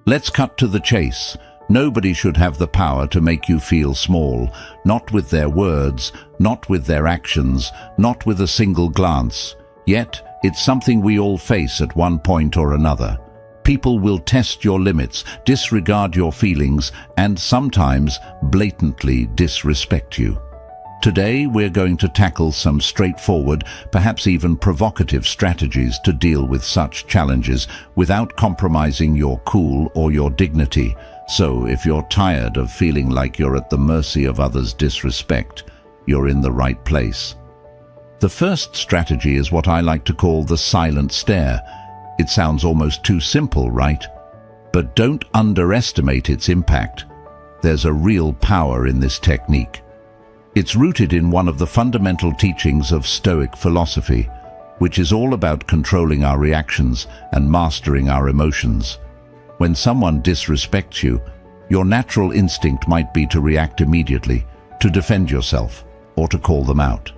Let's cut to the chase. Nobody should have the power to make you feel small, not with their words, not with their actions, not with a single glance. Yet, it's something we all face at one point or another. People will test your limits, disregard your feelings, and sometimes blatantly disrespect you. Today, we're going to tackle some straightforward, perhaps even provocative strategies to deal with such challenges without compromising your cool or your dignity. So, if you're tired of feeling like you're at the mercy of others' disrespect, you're in the right place. The first strategy is what I like to call the silent stare. It sounds almost too simple, right? But don't underestimate its impact. There's a real power in this technique. It's rooted in one of the fundamental teachings of Stoic philosophy, which is all about controlling our reactions and mastering our emotions. When someone disrespects you, your natural instinct might be to react immediately, to defend yourself, or to call them out.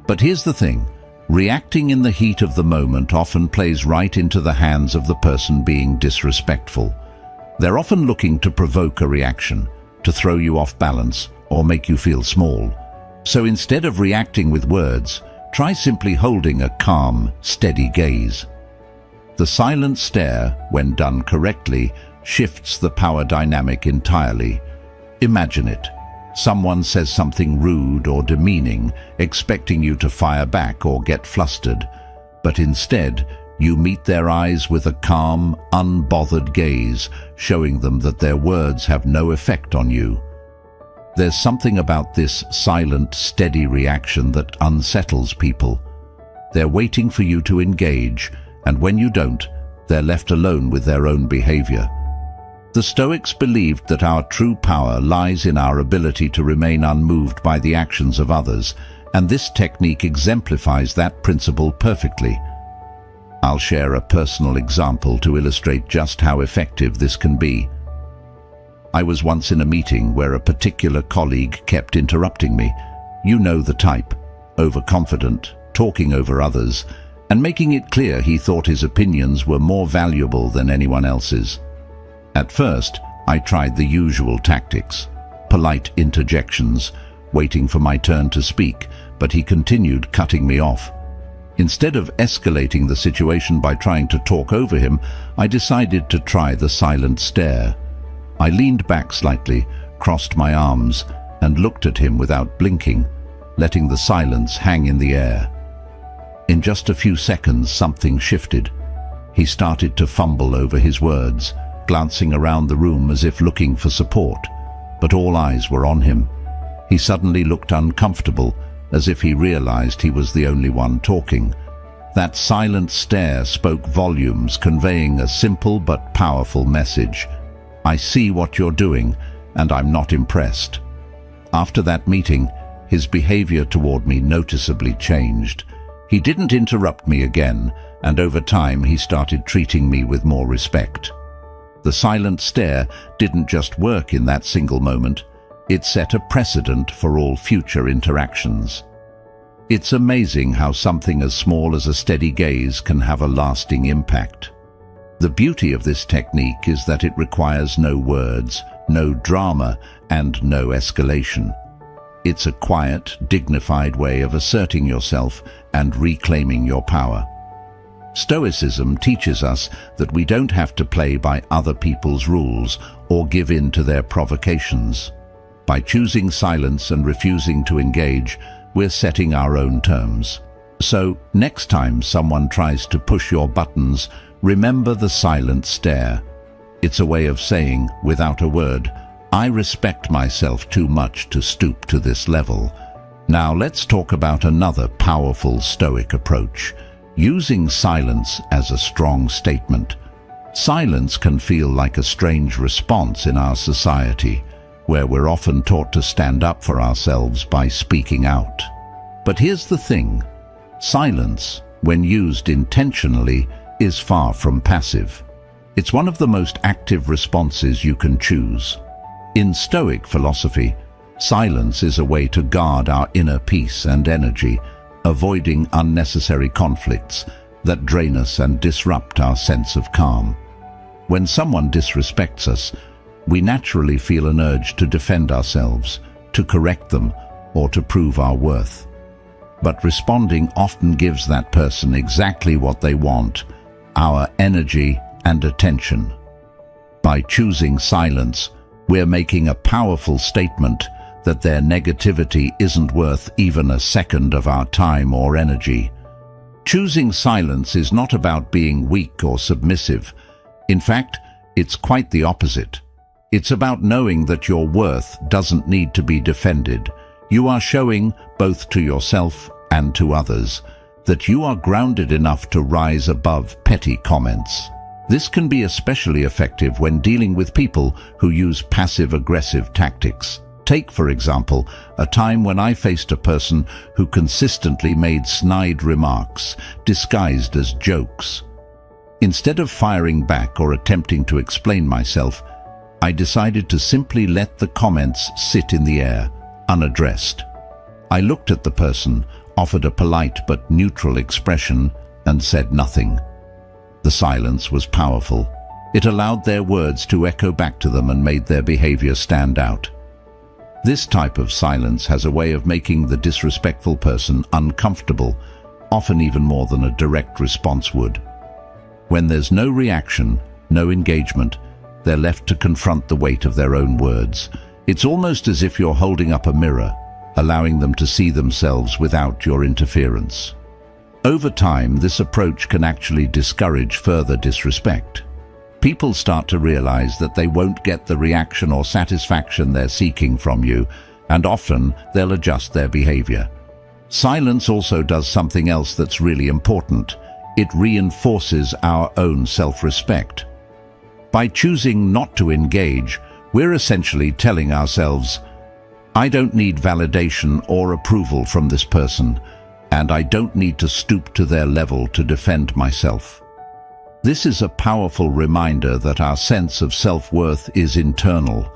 But here's the thing. Reacting in the heat of the moment often plays right into the hands of the person being disrespectful. They're often looking to provoke a reaction, to throw you off balance, or make you feel small. So instead of reacting with words, try simply holding a calm, steady gaze. The silent stare, when done correctly, shifts the power dynamic entirely. Imagine it. Someone says something rude or demeaning, expecting you to fire back or get flustered. But instead, you meet their eyes with a calm, unbothered gaze, showing them that their words have no effect on you. There's something about this silent, steady reaction that unsettles people. They're waiting for you to engage, and when you don't, they're left alone with their own behavior. The Stoics believed that our true power lies in our ability to remain unmoved by the actions of others, and this technique exemplifies that principle perfectly. I'll share a personal example to illustrate just how effective this can be. I was once in a meeting where a particular colleague kept interrupting me. You know the type, overconfident, talking over others, and making it clear he thought his opinions were more valuable than anyone else's. At first, I tried the usual tactics, polite interjections, waiting for my turn to speak, but he continued cutting me off. Instead of escalating the situation by trying to talk over him, I decided to try the silent stare. I leaned back slightly, crossed my arms, and looked at him without blinking, letting the silence hang in the air. In just a few seconds, something shifted. He started to fumble over his words, glancing around the room as if looking for support, but all eyes were on him. He suddenly looked uncomfortable, as if he realized he was the only one talking. That silent stare spoke volumes, conveying a simple but powerful message. I see what you're doing, and I'm not impressed. After that meeting, his behavior toward me noticeably changed. He didn't interrupt me again, and over time he started treating me with more respect. The silent stare didn't just work in that single moment. It set a precedent for all future interactions. It's amazing how something as small as a steady gaze can have a lasting impact. The beauty of this technique is that it requires no words, no drama, and no escalation. It's a quiet, dignified way of asserting yourself and reclaiming your power. Stoicism teaches us that we don't have to play by other people's rules or give in to their provocations. By choosing silence and refusing to engage, we're setting our own terms. So, next time someone tries to push your buttons, remember the silent stare. It's a way of saying, without a word, I respect myself too much to stoop to this level. Now let's talk about another powerful Stoic approach, using silence as a strong statement. Silence can feel like a strange response in our society, where we're often taught to stand up for ourselves by speaking out. But here's the thing. Silence, when used intentionally, is far from passive. It's one of the most active responses you can choose. In Stoic philosophy, silence is a way to guard our inner peace and energy, avoiding unnecessary conflicts that drain us and disrupt our sense of calm. When someone disrespects us, we naturally feel an urge to defend ourselves, to correct them, or to prove our worth. But responding often gives that person exactly what they want, our energy and attention. By choosing silence, we're making a powerful statement that their negativity isn't worth even a second of our time or energy. Choosing silence is not about being weak or submissive. In fact, it's quite the opposite. It's about knowing that your worth doesn't need to be defended. You are showing, both to yourself and to others, that you are grounded enough to rise above petty comments. This can be especially effective when dealing with people who use passive-aggressive tactics. Take, for example, a time when I faced a person who consistently made snide remarks, disguised as jokes. Instead of firing back or attempting to explain myself, I decided to simply let the comments sit in the air, unaddressed. I looked at the person, offered a polite but neutral expression, and said nothing. The silence was powerful. It allowed their words to echo back to them and made their behavior stand out. This type of silence has a way of making the disrespectful person uncomfortable, often even more than a direct response would. When there's no reaction, no engagement, they're left to confront the weight of their own words. It's almost as if you're holding up a mirror, allowing them to see themselves without your interference. Over time, this approach can actually discourage further disrespect. People start to realize that they won't get the reaction or satisfaction they're seeking from you, and often they'll adjust their behavior. Silence also does something else that's really important. It reinforces our own self-respect. By choosing not to engage, we're essentially telling ourselves, I don't need validation or approval from this person, and I don't need to stoop to their level to defend myself. This is a powerful reminder that our sense of self-worth is internal,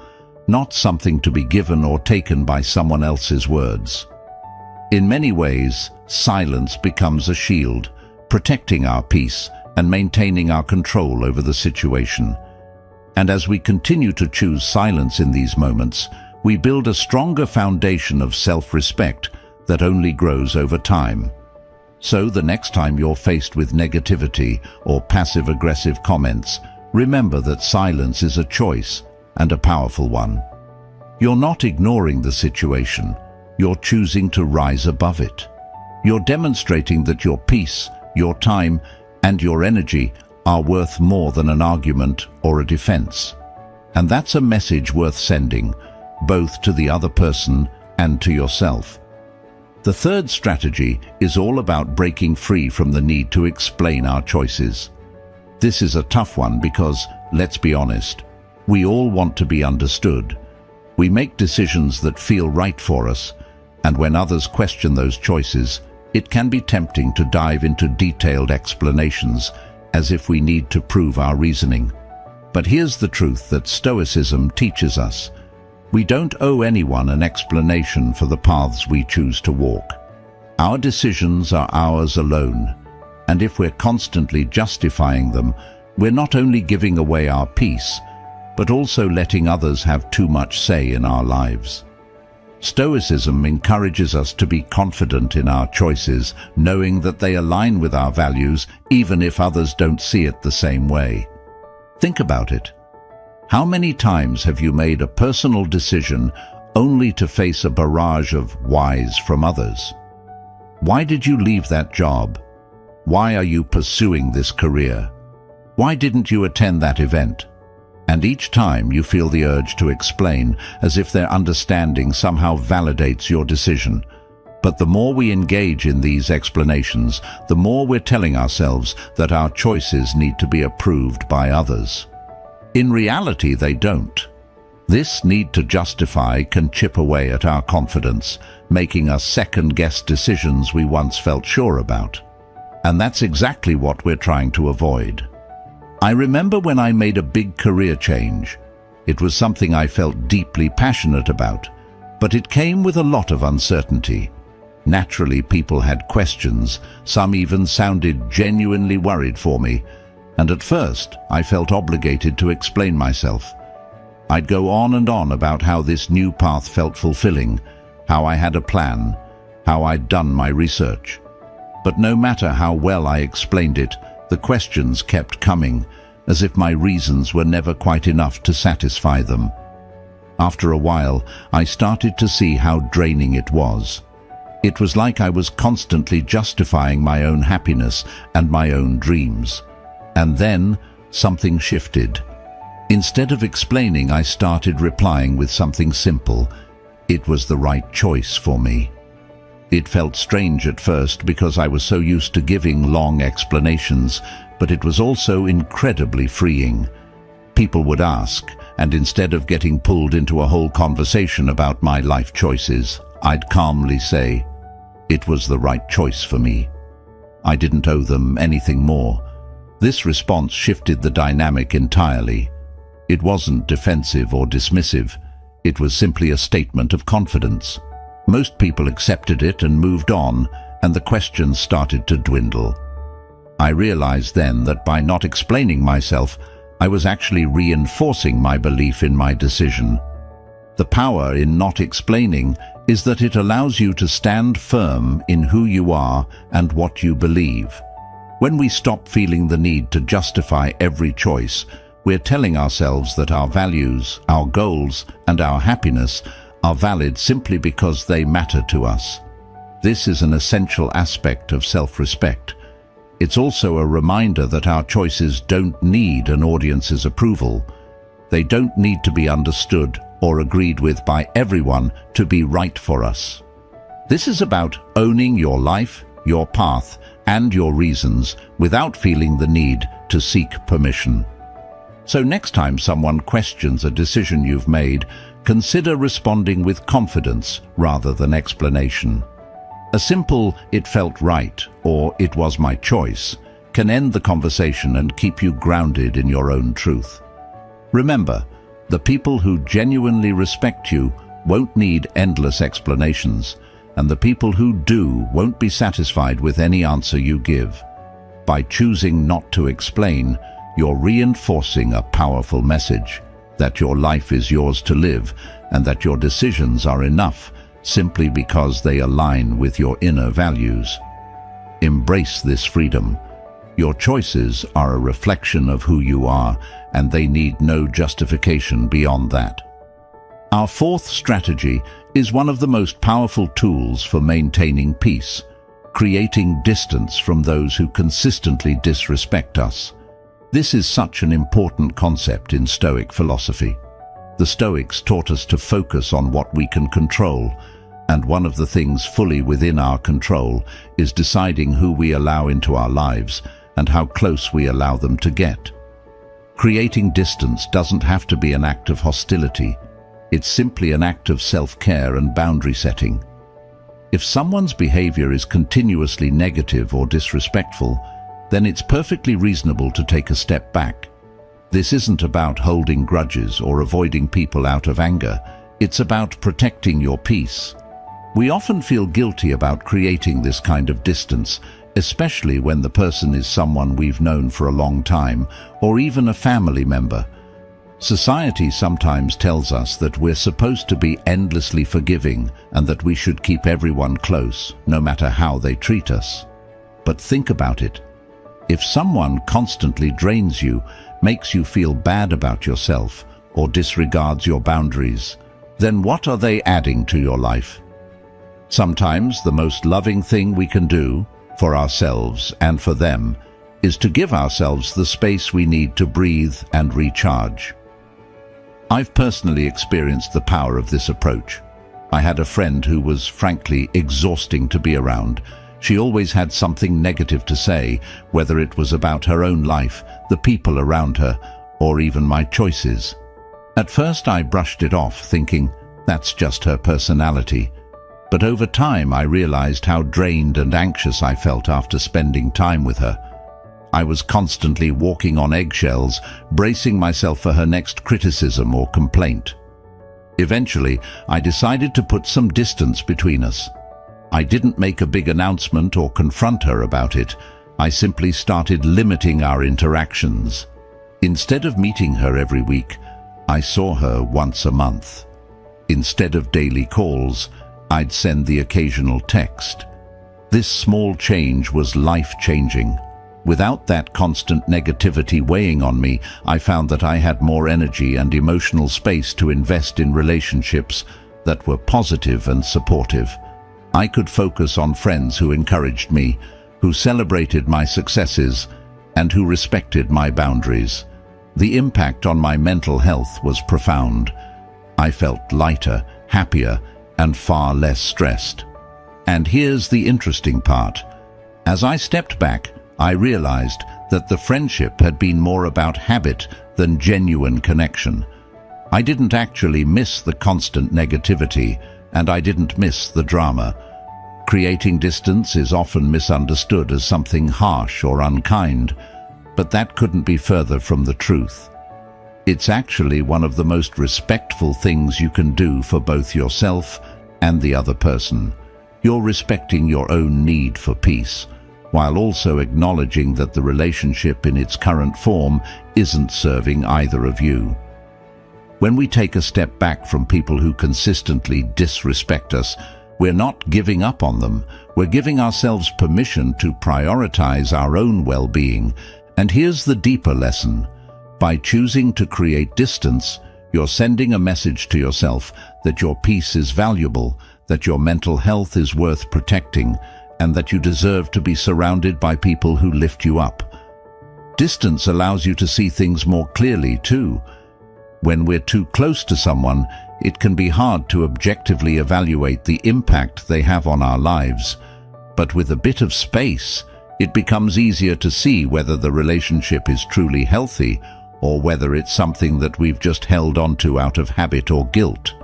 not something to be given or taken by someone else's words. In many ways, silence becomes a shield, protecting our peace and maintaining our control over the situation. And as we continue to choose silence in these moments, we build a stronger foundation of self-respect that only grows over time. So the next time you're faced with negativity or passive-aggressive comments, remember that silence is a choice, and a powerful one. You're not ignoring the situation, you're choosing to rise above it. You're demonstrating that your peace, your time, and your energy are worth more than an argument or a defense. And that's a message worth sending, both to the other person and to yourself. The third strategy is all about breaking free from the need to explain our choices. This is a tough one because, let's be honest, we all want to be understood. We make decisions that feel right for us, and when others question those choices, it can be tempting to dive into detailed explanations as if we need to prove our reasoning. But here's the truth that Stoicism teaches us. We don't owe anyone an explanation for the paths we choose to walk. Our decisions are ours alone, and if we're constantly justifying them, we're not only giving away our peace, but also letting others have too much say in our lives. Stoicism encourages us to be confident in our choices, knowing that they align with our values, even if others don't see it the same way. Think about it. How many times have you made a personal decision only to face a barrage of whys from others? Why did you leave that job? Why are you pursuing this career? Why didn't you attend that event? And each time you feel the urge to explain, as if their understanding somehow validates your decision. But the more we engage in these explanations, the more we're telling ourselves that our choices need to be approved by others. In reality, they don't. This need to justify can chip away at our confidence, making us second-guess decisions we once felt sure about. And that's exactly what we're trying to avoid. I remember when I made a big career change. It was something I felt deeply passionate about, but it came with a lot of uncertainty. Naturally, people had questions, some even sounded genuinely worried for me, and at first I felt obligated to explain myself. I'd go on and on about how this new path felt fulfilling, how I had a plan, how I'd done my research. But no matter how well I explained it, the questions kept coming, as if my reasons were never quite enough to satisfy them. After a while, I started to see how draining it was. It was like I was constantly justifying my own happiness and my own dreams. And then something shifted. Instead of explaining, I started replying with something simple. It was the right choice for me. It felt strange at first because I was so used to giving long explanations, but it was also incredibly freeing. People would ask, and instead of getting pulled into a whole conversation about my life choices, I'd calmly say, it was the right choice for me. I didn't owe them anything more. This response shifted the dynamic entirely. It wasn't defensive or dismissive. It was simply a statement of confidence. Most people accepted it and moved on, and the questions started to dwindle. I realized then that by not explaining myself, I was actually reinforcing my belief in my decision. The power in not explaining is that it allows you to stand firm in who you are and what you believe. When we stop feeling the need to justify every choice, we're telling ourselves that our values, our goals, and our happiness are valid simply because they matter to us. This is an essential aspect of self-respect. It's also a reminder that our choices don't need an audience's approval. They don't need to be understood or agreed with by everyone to be right for us. This is about owning your life, your path, and your reasons without feeling the need to seek permission. So next time someone questions a decision you've made, consider responding with confidence rather than explanation. A simple "it felt right" or "it was my choice" can end the conversation and keep you grounded in your own truth. Remember, the people who genuinely respect you won't need endless explanations, and the people who do won't be satisfied with any answer you give. By choosing not to explain, you're reinforcing a powerful message that your life is yours to live and that your decisions are enough simply because they align with your inner values. Embrace this freedom. Your choices are a reflection of who you are, and they need no justification beyond that. Our fourth strategy is one of the most powerful tools for maintaining peace, creating distance from those who consistently disrespect us. This is such an important concept in Stoic philosophy. The Stoics taught us to focus on what we can control, and one of the things fully within our control is deciding who we allow into our lives and how close we allow them to get. Creating distance doesn't have to be an act of hostility. It's simply an act of self-care and boundary setting. If someone's behavior is continuously negative or disrespectful, then it's perfectly reasonable to take a step back. This isn't about holding grudges or avoiding people out of anger. It's about protecting your peace. We often feel guilty about creating this kind of distance, especially when the person is someone we've known for a long time, or even a family member. Society sometimes tells us that we're supposed to be endlessly forgiving and that we should keep everyone close, no matter how they treat us. But think about it. If someone constantly drains you, makes you feel bad about yourself, or disregards your boundaries, then what are they adding to your life? Sometimes the most loving thing we can do, for ourselves and for them, is to give ourselves the space we need to breathe and recharge. I've personally experienced the power of this approach. I had a friend who was frankly exhausting to be around. She always had something negative to say, whether it was about her own life, the people around her, or even my choices. At first I brushed it off, thinking, that's just her personality. But over time I realized how drained and anxious I felt after spending time with her. I was constantly walking on eggshells, bracing myself for her next criticism or complaint. Eventually, I decided to put some distance between us. I didn't make a big announcement or confront her about it. I simply started limiting our interactions. Instead of meeting her every week, I saw her once a month. Instead of daily calls, I'd send the occasional text. This small change was life-changing. Without that constant negativity weighing on me, I found that I had more energy and emotional space to invest in relationships that were positive and supportive. I could focus on friends who encouraged me, who celebrated my successes, and who respected my boundaries. The impact on my mental health was profound. I felt lighter, happier, and far less stressed. And here's the interesting part. As I stepped back, I realized that the friendship had been more about habit than genuine connection. I didn't actually miss the constant negativity, and I didn't miss the drama. Creating distance is often misunderstood as something harsh or unkind, but that couldn't be further from the truth. It's actually one of the most respectful things you can do for both yourself and the other person. You're respecting your own need for peace, while also acknowledging that the relationship in its current form isn't serving either of you. When we take a step back from people who consistently disrespect us, we're not giving up on them. We're giving ourselves permission to prioritize our own well-being. And here's the deeper lesson. By choosing to create distance, you're sending a message to yourself that your peace is valuable, that your mental health is worth protecting, and that you deserve to be surrounded by people who lift you up. Distance allows you to see things more clearly, too. When we're too close to someone, it can be hard to objectively evaluate the impact they have on our lives. But with a bit of space, it becomes easier to see whether the relationship is truly healthy or whether it's something that we've just held onto out of habit or guilt.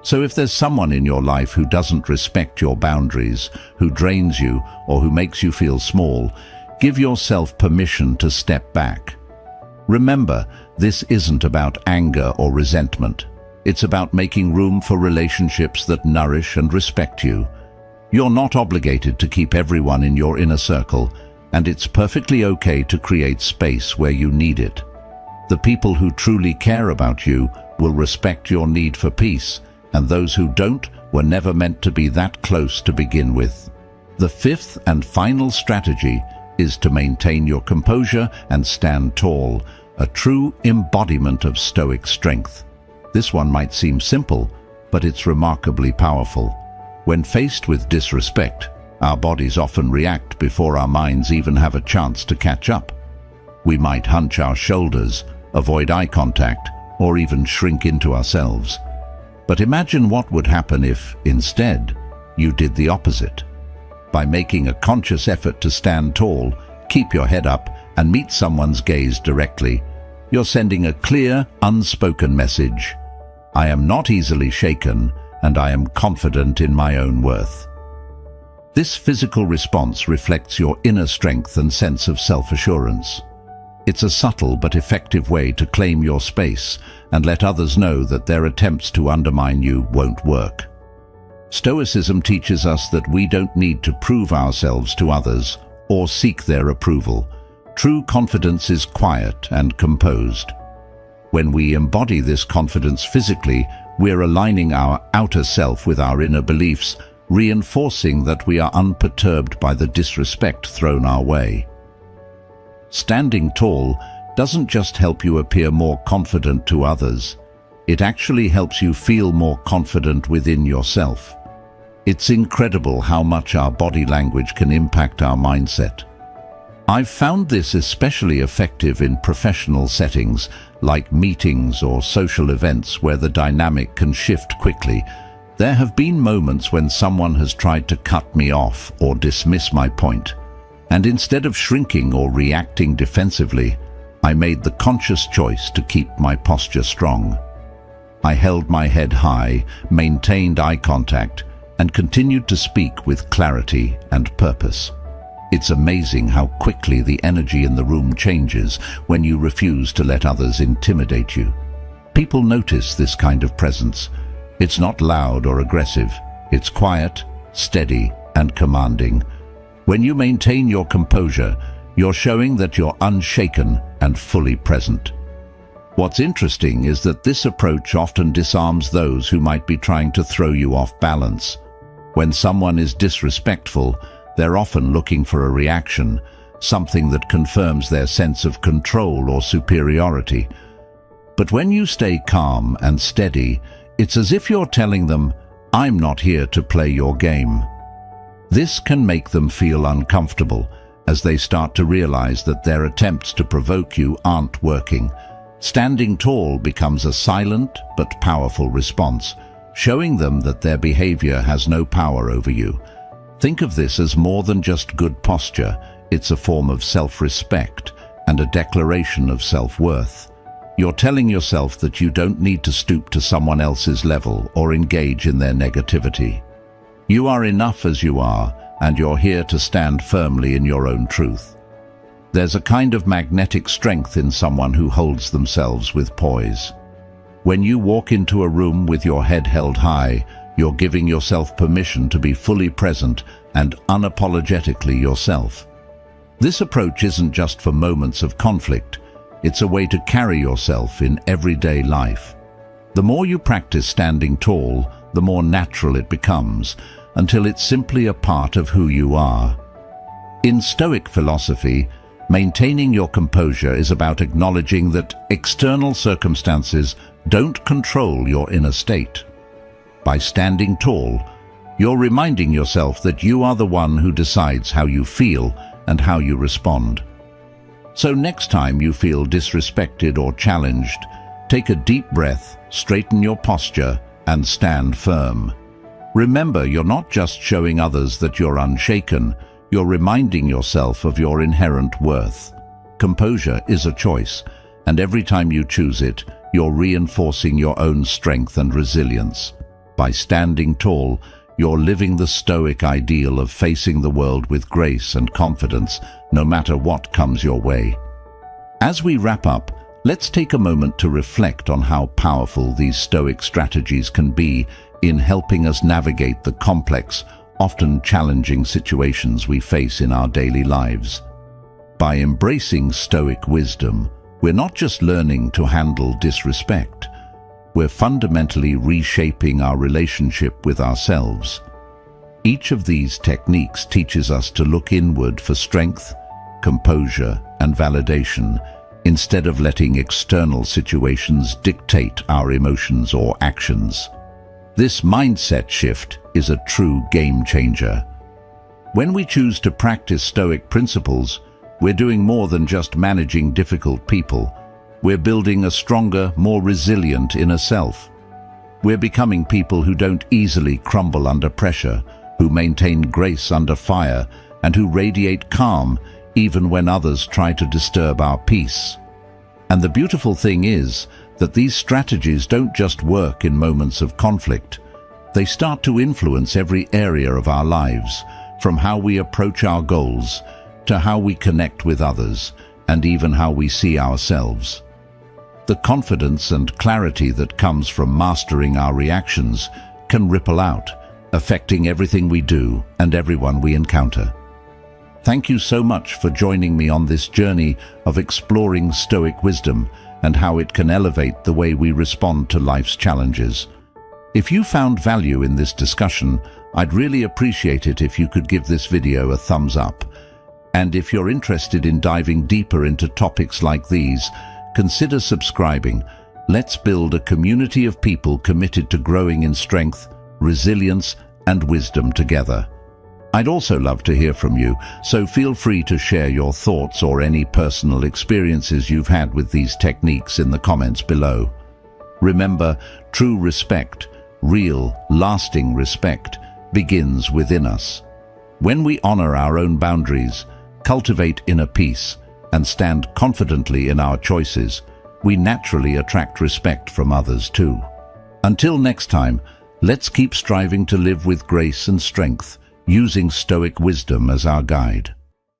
So if there's someone in your life who doesn't respect your boundaries, who drains you, or who makes you feel small, give yourself permission to step back. Remember, this isn't about anger or resentment. It's about making room for relationships that nourish and respect you. You're not obligated to keep everyone in your inner circle, and it's perfectly okay to create space where you need it. The people who truly care about you will respect your need for peace, and those who don't were never meant to be that close to begin with. The fifth and final strategy is to maintain your composure and stand tall, a true embodiment of Stoic strength. This one might seem simple, but it's remarkably powerful. When faced with disrespect, our bodies often react before our minds even have a chance to catch up. We might hunch our shoulders, avoid eye contact, or even shrink into ourselves. But imagine what would happen if, instead, you did the opposite. By making a conscious effort to stand tall, keep your head up, and meet someone's gaze directly, you're sending a clear, unspoken message. I am not easily shaken, and I am confident in my own worth. This physical response reflects your inner strength and sense of self-assurance. It's a subtle but effective way to claim your space and let others know that their attempts to undermine you won't work. Stoicism teaches us that we don't need to prove ourselves to others or seek their approval. True confidence is quiet and composed. When we embody this confidence physically, we're aligning our outer self with our inner beliefs, reinforcing that we are unperturbed by the disrespect thrown our way. Standing tall doesn't just help you appear more confident to others. It actually helps you feel more confident within yourself. It's incredible how much our body language can impact our mindset. I've found this especially effective in professional settings like meetings or social events where the dynamic can shift quickly. There have been moments when someone has tried to cut me off or dismiss my point. And instead of shrinking or reacting defensively, I made the conscious choice to keep my posture strong. I held my head high, maintained eye contact, and continued to speak with clarity and purpose. It's amazing how quickly the energy in the room changes when you refuse to let others intimidate you. People notice this kind of presence. It's not loud or aggressive. It's quiet, steady, and commanding. When you maintain your composure, You're showing that you're unshaken and fully present. What's interesting is that this approach often disarms those who might be trying to throw you off balance. When someone is disrespectful, they're often looking for a reaction, something that confirms their sense of control or superiority. But when you stay calm and steady, it's as if you're telling them, "I'm not here to play your game." This can make them feel uncomfortable as they start to realize that their attempts to provoke you aren't working. Standing tall becomes a silent but powerful response, showing them that their behavior has no power over you. Think of this as more than just good posture. It's a form of self-respect and a declaration of self-worth. You're telling yourself that you don't need to stoop to someone else's level or engage in their negativity. You are enough as you are, and you're here to stand firmly in your own truth. There's a kind of magnetic strength in someone who holds themselves with poise. When you walk into a room with your head held high, you're giving yourself permission to be fully present and unapologetically yourself. This approach isn't just for moments of conflict. It's a way to carry yourself in everyday life. The more you practice standing tall, the more natural it becomes, until it's simply a part of who you are. In Stoic philosophy, maintaining your composure is about acknowledging that external circumstances don't control your inner state. By standing tall, you're reminding yourself that you are the one who decides how you feel and how you respond. So next time you feel disrespected or challenged, take a deep breath, straighten your posture, and stand firm. Remember, you're not just showing others that you're unshaken, you're reminding yourself of your inherent worth. Composure is a choice, and every time you choose it, you're reinforcing your own strength and resilience. By standing tall, you're living the Stoic ideal of facing the world with grace and confidence, no matter what comes your way. As we wrap up, let's take a moment to reflect on how powerful these Stoic strategies can be in helping us navigate the complex, often challenging situations we face in our daily lives. By embracing Stoic wisdom, we're not just learning to handle disrespect, we're fundamentally reshaping our relationship with ourselves. Each of these techniques teaches us to look inward for strength, composure, and validation, instead of letting external situations dictate our emotions or actions. This mindset shift is a true game changer. When we choose to practice Stoic principles, we're doing more than just managing difficult people. We're building a stronger, more resilient inner self. We're becoming people who don't easily crumble under pressure, who maintain grace under fire, and who radiate calm even when others try to disturb our peace. And the beautiful thing is that these strategies don't just work in moments of conflict. They start to influence every area of our lives, from how we approach our goals, to how we connect with others, and even how we see ourselves. The confidence and clarity that comes from mastering our reactions can ripple out, affecting everything we do and everyone we encounter. Thank you so much for joining me on this journey of exploring Stoic wisdom and how it can elevate the way we respond to life's challenges. If you found value in this discussion, I'd really appreciate it if you could give this video a thumbs up. And if you're interested in diving deeper into topics like these, consider subscribing. Let's build a community of people committed to growing in strength, resilience, and wisdom together. I'd also love to hear from you, so feel free to share your thoughts or any personal experiences you've had with these techniques in the comments below. Remember, true respect, real, lasting respect, begins within us. When we honor our own boundaries, cultivate inner peace, and stand confidently in our choices, we naturally attract respect from others too. Until next time, let's keep striving to live with grace and strength, using Stoic wisdom as our guide.